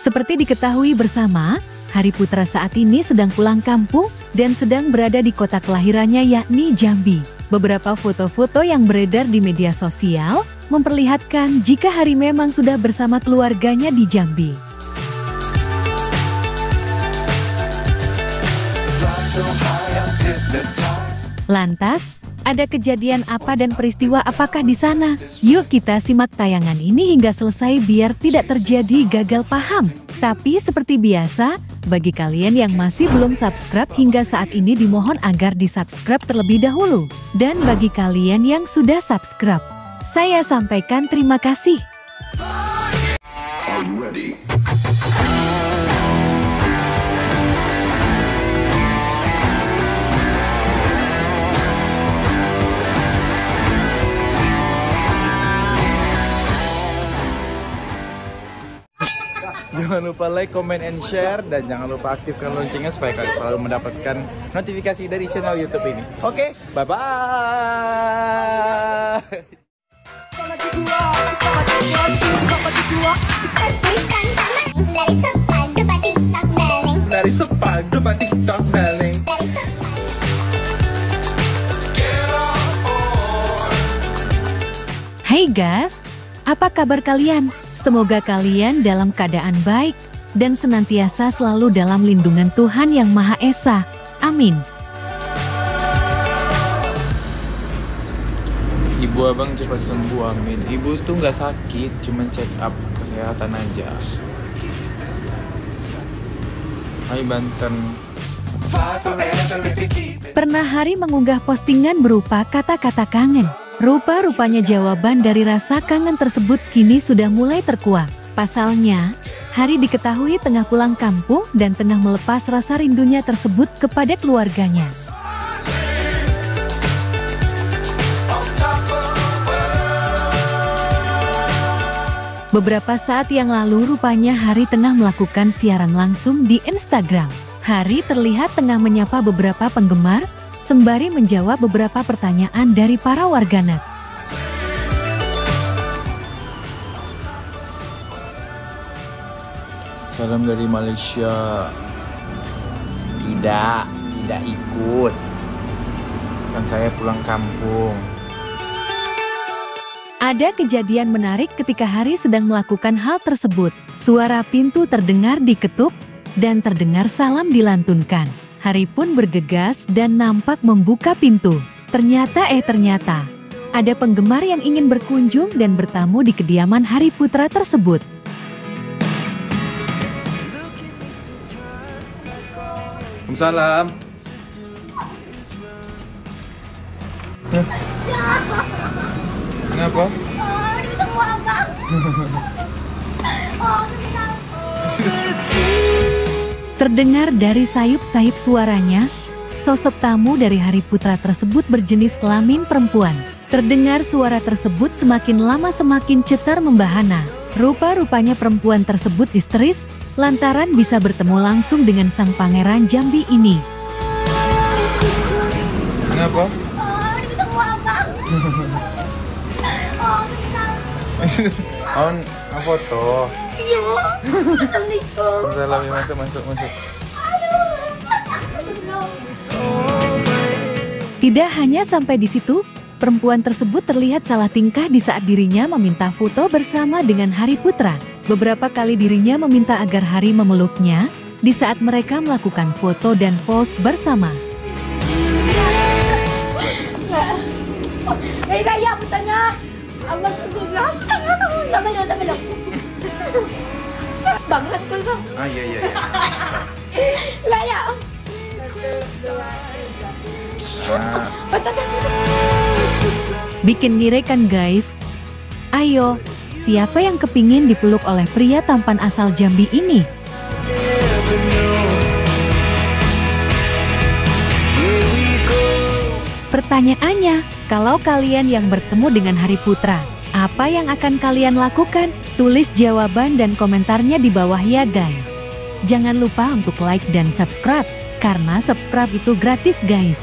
Seperti diketahui bersama, Hari Putra saat ini sedang pulang kampung dan sedang berada di kota kelahirannya yakni Jambi. Beberapa foto-foto yang beredar di media sosial memperlihatkan jika Hari memang sudah bersama keluarganya di Jambi. Lantas, ada kejadian apa dan peristiwa apakah di sana? Yuk kita simak tayangan ini hingga selesai biar tidak terjadi gagal paham. Tapi seperti biasa, bagi kalian yang masih belum subscribe hingga saat ini dimohon agar di-subscribe terlebih dahulu. Dan bagi kalian yang sudah subscribe, saya sampaikan terima kasih. Are you ready? Jangan lupa like, comment, and share, dan jangan lupa aktifkan loncengnya supaya kalian selalu mendapatkan notifikasi dari channel YouTube ini. Oke, bye-bye! Dari sepadu batik TikTok darling. Hai guys, apa kabar kalian? Semoga kalian dalam keadaan baik dan senantiasa selalu dalam lindungan Tuhan Yang Maha Esa. Amin. Ibu abang cepat sembuh, amin. Ibu tuh nggak sakit, cuma check up kesehatan aja. Hai Banten. Pernah Hari mengunggah postingan berupa kata-kata kangen. Rupa-rupanya jawaban dari rasa kangen tersebut kini sudah mulai terkuak. Pasalnya, Hari diketahui tengah pulang kampung dan tengah melepas rasa rindunya tersebut kepada keluarganya. Beberapa saat yang lalu rupanya Hari tengah melakukan siaran langsung di Instagram. Hari terlihat tengah menyapa beberapa penggemar, sembari menjawab beberapa pertanyaan dari para warganet. Salam dari Malaysia. Tidak ikut. Kan saya pulang kampung. Ada kejadian menarik ketika Hari sedang melakukan hal tersebut. Suara pintu terdengar diketuk dan terdengar salam dilantunkan. Hari pun bergegas dan nampak membuka pintu. Ternyata ada penggemar yang ingin berkunjung dan bertamu di kediaman Hari Putra tersebut. Waalaikumsalam. Kenapa? Terdengar dari sayup-sayup suaranya, sosok tamu dari Hari Putra tersebut berjenis kelamin perempuan. Terdengar suara tersebut semakin lama semakin cetar membahana. Rupa-rupanya perempuan tersebut histeris, lantaran bisa bertemu langsung dengan sang pangeran Jambi ini. Kenapa? On foto. Iya. Assalamualaikum. Salam, masuk. Tidak hanya sampai di situ, perempuan tersebut terlihat salah tingkah di saat dirinya meminta foto bersama dengan Hari Putra. Beberapa kali dirinya meminta agar Hari memeluknya di saat mereka melakukan foto dan pose bersama. Raya bertanya. Abang tu bilang, tak belum. Banget tu kan. Iya. Raya. Bikin ngire kan guys? Ayo, siapa yang kepingin dipeluk oleh pria tampan asal Jambi ini? Pertanyaannya, kalau kalian yang bertemu dengan Hari Putra, apa yang akan kalian lakukan? Tulis jawaban dan komentarnya di bawah ya guys. Jangan lupa untuk like dan subscribe, karena subscribe itu gratis guys.